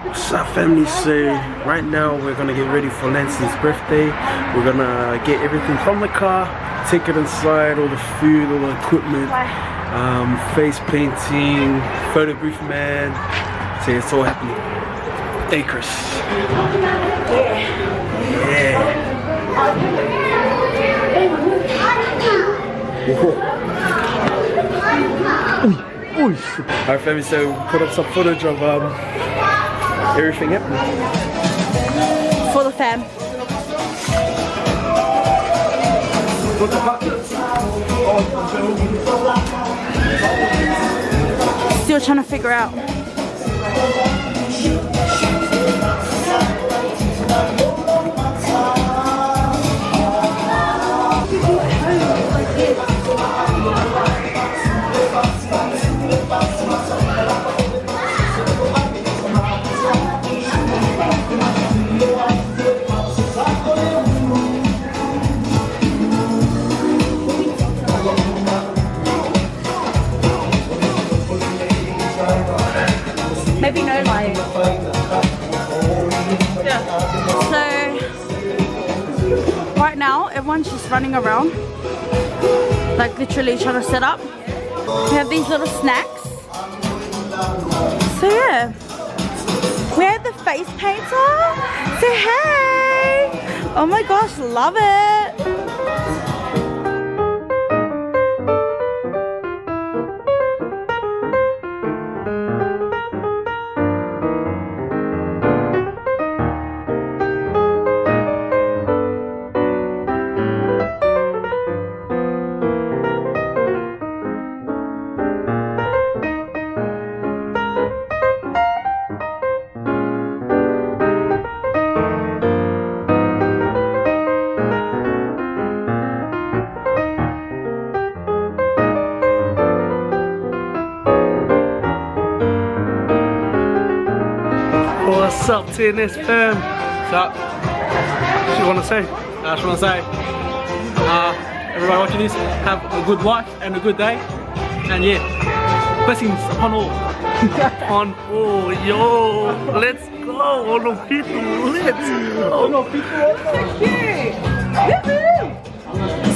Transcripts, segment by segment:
What's up, family? So right now we're gonna get ready for Lanston's birthday. We're gonna get everything from the car, take it inside, all the food, all the equipment, face painting, photo booth man. So it's all happening. Hey Chris. Yeah. Alright family, so we put up some footage of everything happening. For the fam. Still trying to figure out. Maybe no light. Yeah. So right now everyone's just running around, like literally trying to set up. We have these little snacks. So yeah, we have the face painter. Say hey! Oh my gosh, love it! What's up, T&S fam? What's up? What you want to say? I just want to say, everybody watching this, have a good life and a good day, and yeah, blessings upon all. On all, yo, let's go, all the people, let's go.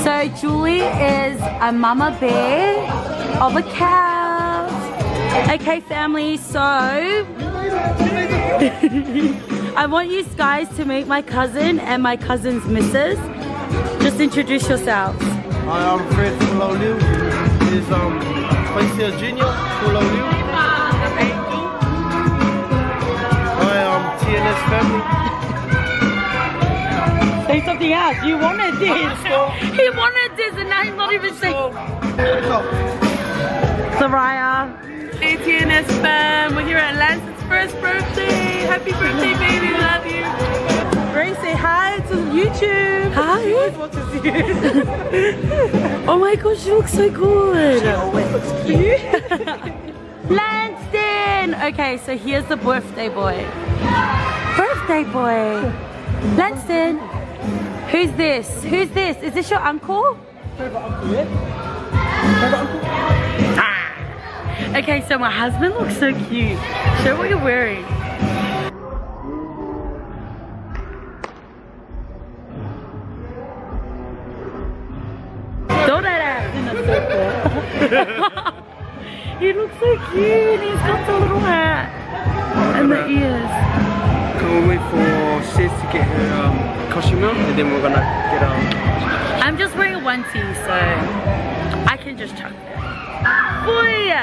So Julie is a mama bear of a cow. Okay family, so I want you guys to meet my cousin and my cousin's missus. Just introduce yourselves. Hi, I'm Fred Fuloliu. This is Faisal Jr. Fuloliu. Angel. Hi, I'm T&S family. Say something else. You wanted this. He wanted this and now he's not even saying. Soraya. Hey T&S fam, we're here at Lanston's first birthday. Happy birthday baby, love you. Grace, say hi to YouTube. Hi. She always wants to see you. Oh my gosh, she looks so good. She always looks cute. Lanston! Okay, so here's the birthday boy. Birthday boy. Lanston. Who's this? Who's this? Is this your uncle? Okay, so my husband looks so cute. Show what you're wearing. Throw that out in a circle. He looks so cute. He's got the little hat and the ears. Can we wait for Sis to get her costume on, and then we're gonna get I'm just wearing a onesie, so I can just chuck it. Boy!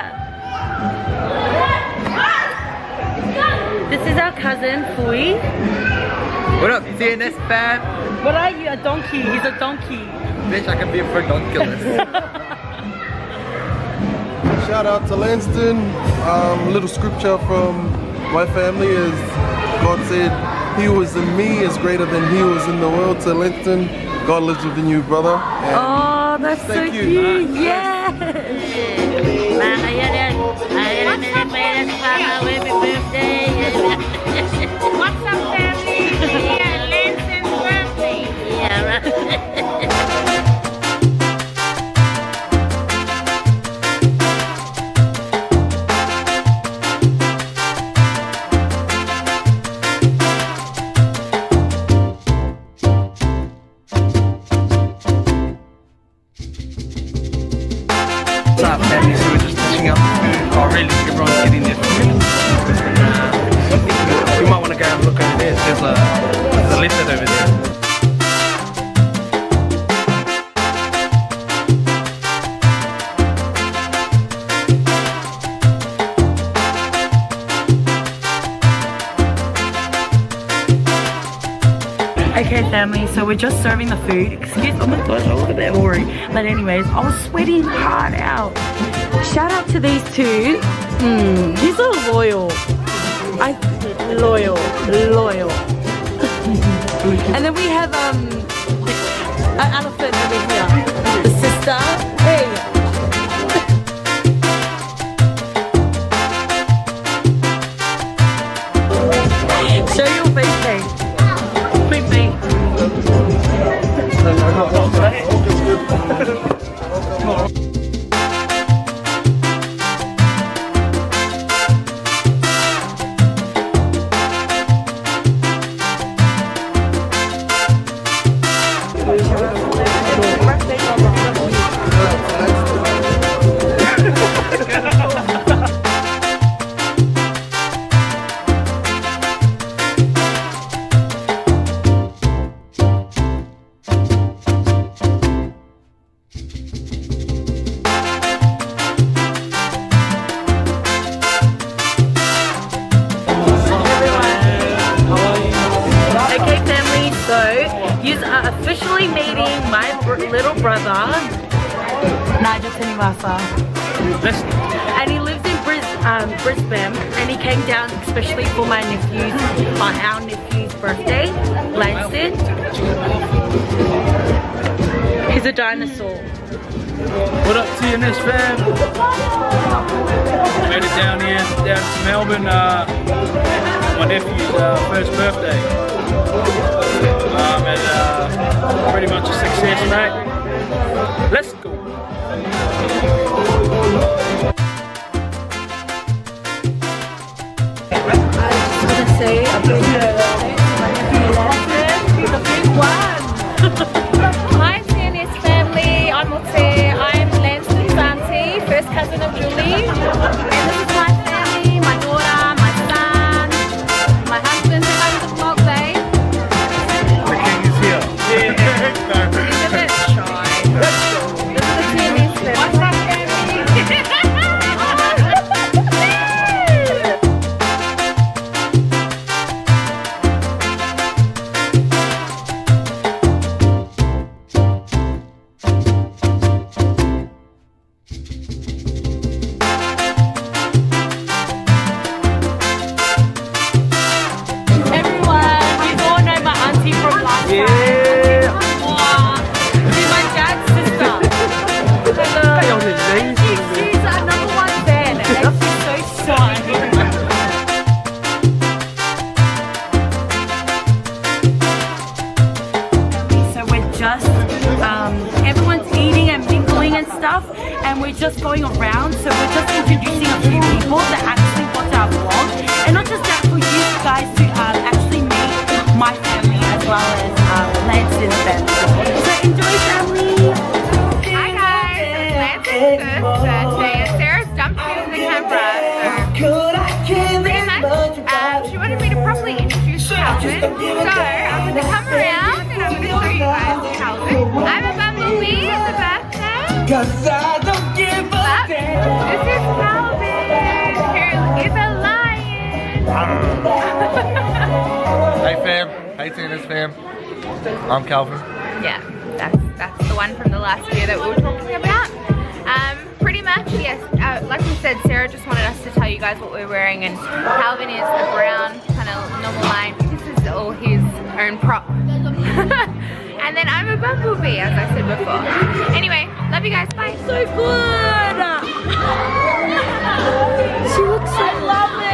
This is our cousin, Fui. What up, T&S fam? What are you? A donkey. He's a donkey. Bitch, I can be a fredonculus. Shout out to Lanston. Little scripture from my family is God said, "He who is in me is greater than he who is in the world." So Lanston, God lives within you, brother. And oh, that's so thank you. cute. Yes. What's up family? Yeah, Lanston's birthday. Yeah, right. glittered over there. Okay family, so we're just serving the food. Excuse, oh my gosh, I look a bit worried. But anyways, I was sweating hard out. Shout out to these two. He's so loyal. Loyal. And then we have an elephant over here. The sister. Hey. Show your face, hey. You are officially meeting my little brother, and he lives in Brisbane, and he came down especially for my nephew's, our nephew's birthday, Lanston. He's a dinosaur. What up, T&S fam? Made it down here, down to Melbourne, my nephew's first birthday. And pretty much a success, mate. Let's go. I just want to say a big birthday to my nephew Lanston. He's a big one. Hi T&S family, I'm Ote. I'm Lanston's auntie, first cousin of Julie. And this is my family, my daughter, my son, my husband. Say hi to the vlog, babe. The king is here. He's a bit shy. This is the T&S family. What's up, everyone's eating and mingling and stuff, and we're just going around, so we're just introducing a few people that actually watch our vlog, and not just that, for you guys to actually meet my family as well as Lanston's family. So enjoy, family! Hi guys, it's Lanston's first birthday and Sarah's dumped me in the camera. So pretty much, she wanted me to properly introduce Calvin, so I'm going to come around and I'm going to show you guys Calvin. I'm a bumblebee, it's a birthday. But this is Calvin, who is a lion. Hey fam, hey T&S fam, I'm Calvin. Yeah, that's the one from the last video that we were talking about. Pretty much, yes, like we said, Sarah just wanted us to tell you guys what we're wearing, and Calvin is a brown kind of normal line. This is all his own prop. And then I'm a bumblebee, as I said before. Anyway, love you guys, bye. So good! She looks so lovely!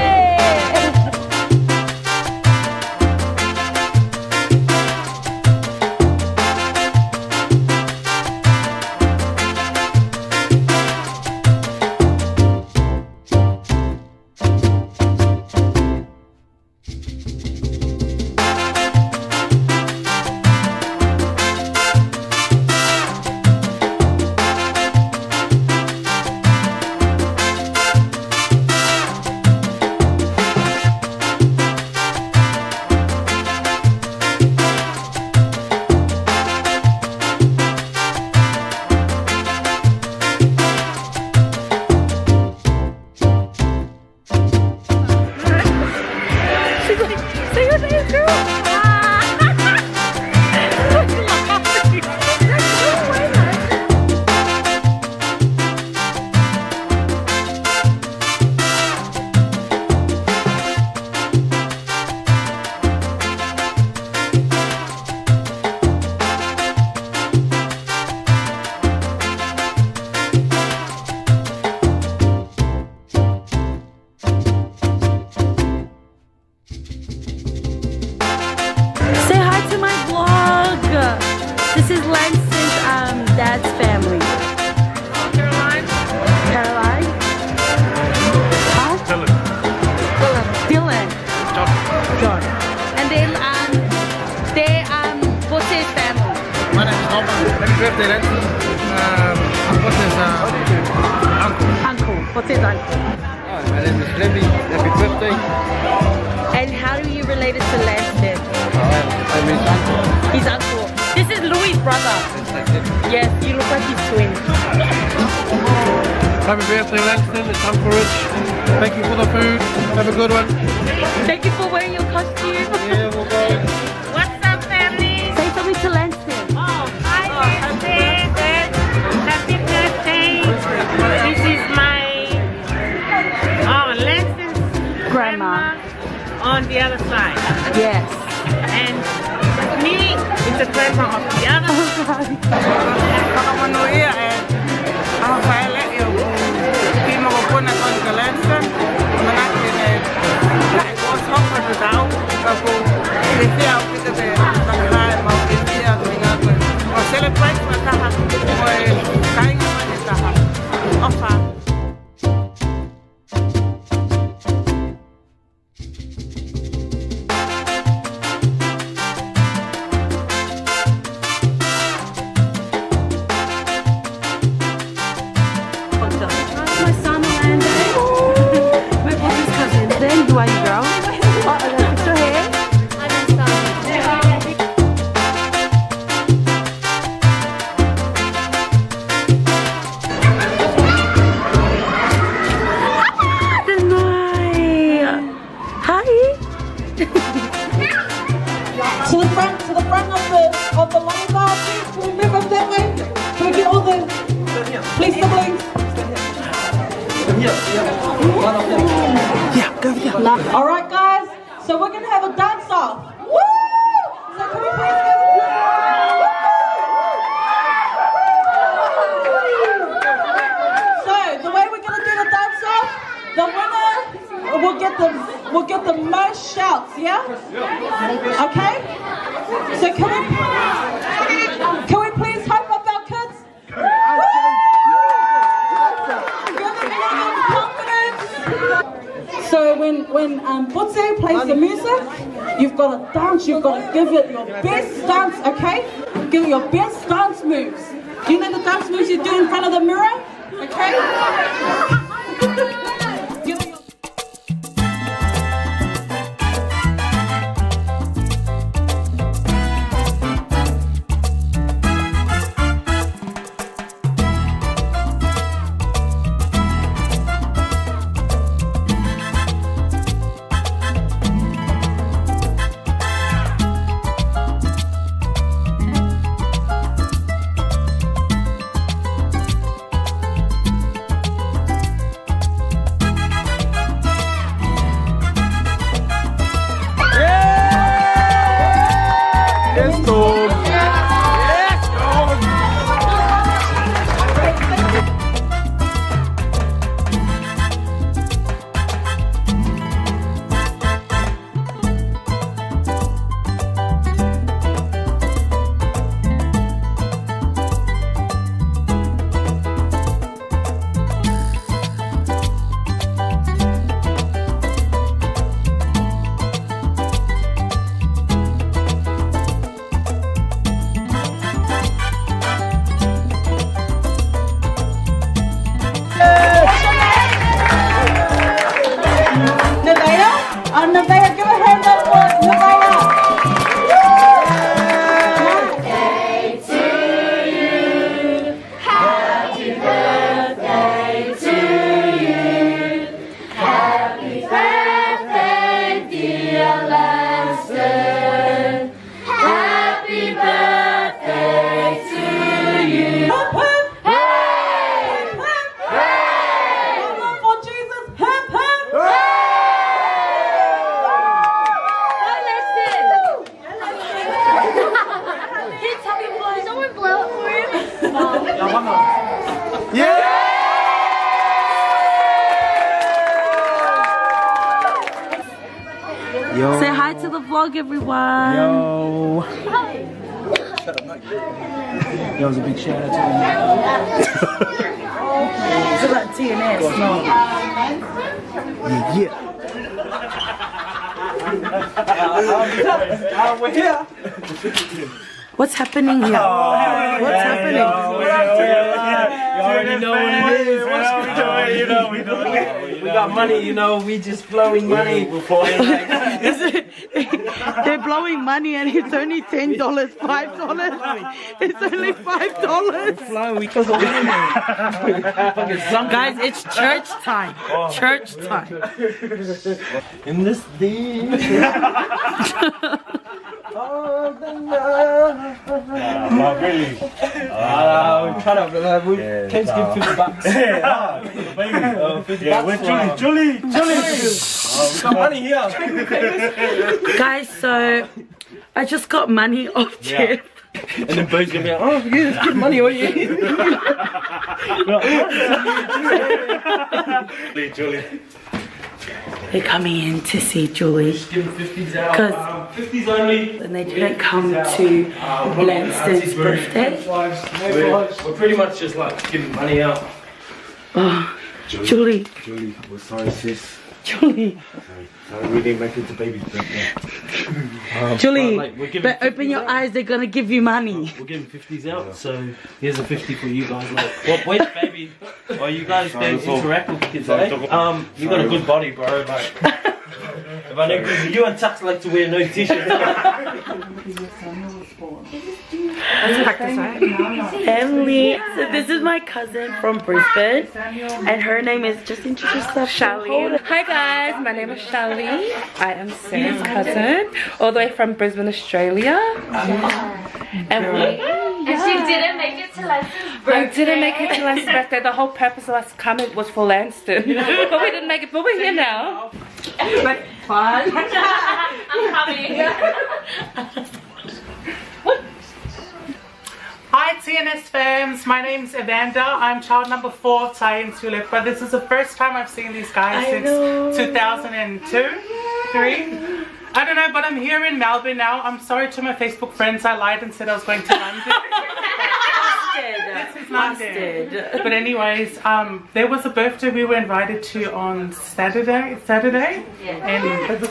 Say your name, girl. Say hi to my vlog. This is Lanston's dad's family. Caroline. Caroline. Huh? Dylan. John. And then they what's his family? My name is Norman. Happy birthday, Lanston. What's his uncle? Uncle. What's his uncle? My name is Lemmy. Happy birthday. And how are you related to Lanston? I'm his uncle. His uncle. This is Louis' brother. Yes, you look like his twin. Happy birthday, Lanston. It's Uncle Rich. Thank you for the food. Have a good one. Thank you for wearing your costume. Yeah, we'll go. What's up, family? Say something to Lanston. Oh, hi, Lanston. Happy birthday. This is my Lanston's Grandma. on the other side. Yes. And me, it's a grandma of the other side. My son Landon. My brother's cousin. Then who are you, girl? Oh, that's your hair. To the front of the line bar, please. Can we move up that way? Can we get all the please siblings? All right, guys. So we're gonna have a dance off. Woo! So can we please So the way we're gonna do the dance off, the winner will get the most shouts. Yeah. Okay. So can we please hype up our kids? So when Butse plays the music, you've got to dance, you've got to give it your best dance, okay? Give it your best dance moves. Do you know the dance moves you do in front of the mirror? Okay? Give it your Yo. Say hi to the vlog, everyone. Yo. That was a big shout out to him. It's about T&S. Yeah. We're here. What's happening here? What's happening? You already know what it is. You know, we got money, you know, we just blowing money. They're blowing money and it's only $10, $5. It's only $5. Guys, it's church time. Church time. In this day. Oh, the really? Cut up, we can't give $50. Yeah, we're Julie. We got money here. Guys, so I just got money off Jeff. And then Bo's gonna be like, oh, yeah, it's good money, what you Julie. They're coming in to see Julie because 50s only. and they didn't come to Lanston's birthday. We're pretty much just like giving money out. Oh, Julie, We're sorry, sis. Julie, Sorry, we didn't make it to baby's birthday. Julie, like, but open your eyes, they're gonna give you money. We're giving 50s out, so here's a 50 for you guys. Like, what, wait, baby? Are you guys going to interact with the kids, eh? You got a good body, bro. Like, if I know, you and Tux like to wear no t-shirts. Family. So this is my cousin from Brisbane, and her name is, just introduce yourself, Charlie. Hi guys, my name is Charlie. I am Sarah's cousin, all the way from Brisbane, Australia. And she didn't make it to Lanston's birthday. I didn't make it to Lanston's birthday. The whole purpose of us coming was for Lanston. But we didn't make it, but we're here now. But fun. I'm coming. Hi T&S fams, my name's Evander. I'm child number 4 of Ty and Tulip, but this is the first time I've seen these guys since 2002, 3. I don't know, but I'm here in Melbourne now. I'm sorry to my Facebook friends, I lied and said I was going to London. This is London. But anyways, there was a birthday we were invited to on Saturday. And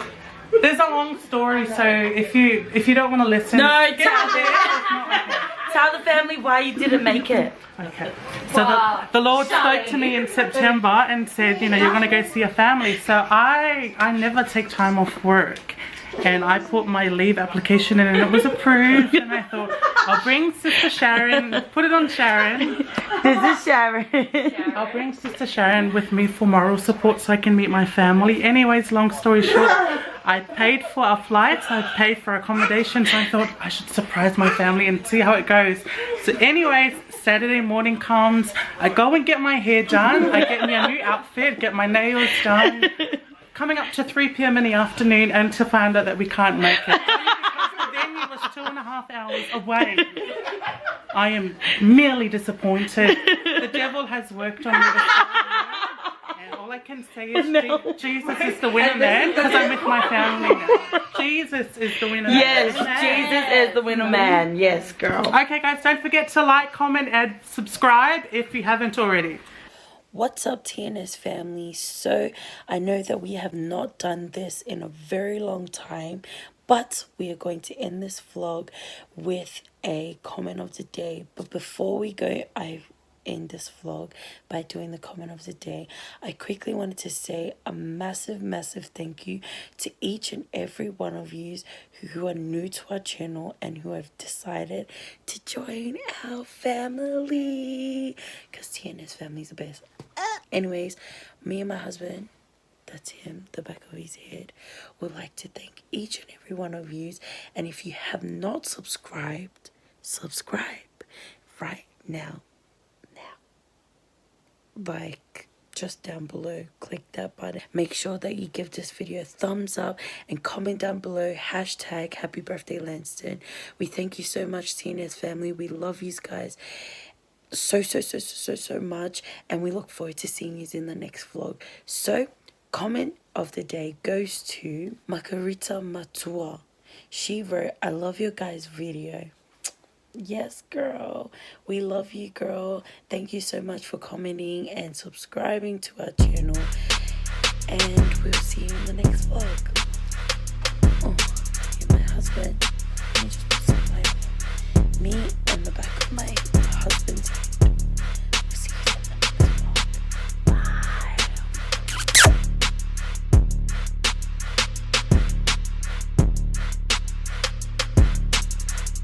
there's a long story, so if you don't want to listen, No, tell the family why you didn't make it. Okay. So the Lord spoke to me in September and said, you know, you're going to go see a family. So I never take time off work. And I put my leave application in and it was approved. And I thought, I'll bring Sister Sharon, put it on Sharon. This is Sharon. I'll bring Sister Sharon with me for moral support so I can meet my family. Anyways, long story short, I paid for our flights, I paid for accommodation, so I thought I should surprise my family and see how it goes. So anyways, Saturday morning comes, I go and get my hair done, I get me a new outfit, get my nails done. Coming up to 3 p.m. in the afternoon and to find out that we can't make it. Because the venue was 2.5 hours away. I am merely disappointed. The devil has worked on me this time. And all I can say is Jesus is the winner, man, because I'm with my family now. Jesus is the winner. Yes, man. Jesus is the winner, man. Yes, girl. Okay, guys, don't forget to like, comment, and subscribe if you haven't already. What's up, T&S family? So I know that we have not done this in a very long time, but we are going to end this vlog with a comment of the day. But before we go, I end this vlog by doing the comment of the day. I quickly wanted to say a massive thank you to each and every one of you who are new to our channel and who have decided to join our family, because T&S family is the best. Anyways, me and my husband, that's him, the back of his head, would like to thank each and every one of you. And if you have not subscribed, subscribe right now. Like, just down below, click that button. Make sure that you give this video a thumbs up and comment down below hashtag happy birthday Lanston. We thank you so much, T&S family. We love you guys so much, and we look forward to seeing you in the next vlog. So comment of the day goes to Makarita Matua. She wrote, I love your guys' video. Yes, girl. We love you, girl. Thank you so much for commenting and subscribing to our channel. And we'll see you in the next vlog. Oh, you're my husband.